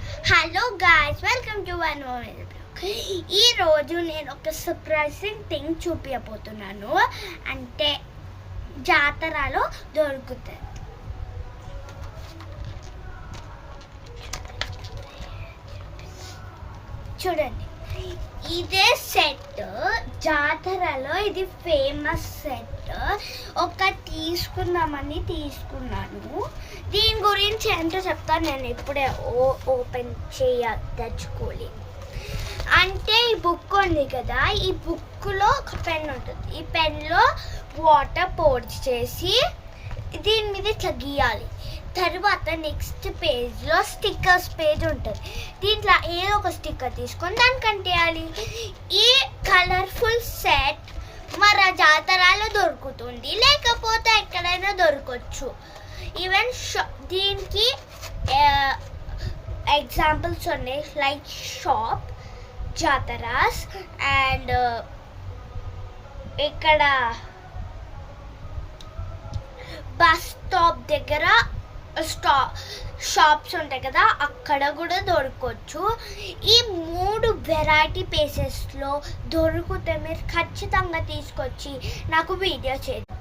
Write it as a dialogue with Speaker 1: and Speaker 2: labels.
Speaker 1: Hello guys, welcome to one more blog. ఈరోజు నేను ఒక సర్ప్రైజింగ్ థింగ్ చూపించబోతున్నాను. అంటే జాతరలో దొరుకుతుంది. చూడండి, ఇదే సెట్. జాతరలో ఇది ఫేమస్ సెట్. ఒక తీసుకున్నాను. దీని గురించి ఏంటో చెప్తాను. నేను ఇప్పుడే ఓపెన్ తెచ్చుకోలేదు. అంటే ఈ బుక్ ఉంది కదా, ఈ బుక్లో ఒక పెన్ ఉంటుంది. ఈ పెన్లో వాటర్ పోర్ చేసి దీని మీద ఇట్లా గీయాలి. తర్వాత నెక్స్ట్ పేజ్లో స్టిక్కర్స్ పేజ్ ఉంటుంది. దీంట్లో ఏదో ఒక స్టిక్కర్ తీసుకొని దానికి అంటేయాలి. ఈ కలర్ఫుల్ సెట్ మన జాతరలో దొరుకుతుంది, లేకపోతే ఎక్కడైనా దొరకవచ్చు. ఈవెన్ దీనికి ఎగ్జాంపుల్స్ ఉన్నాయి, లైక్ షాప్, జాతరాస్, అండ్ ఇక్కడ బస్ స్టాప్ దగ్గర షాప్స్ ఉంటాయి కదా, అక్కడ కూడా దొరకవచ్చు. ఈ 3 వెరైటీ ప్లేసెస్లో దొరికితే మీరు ఖచ్చితంగా తీసుకొచ్చి నాకు వీడియో చేయండి.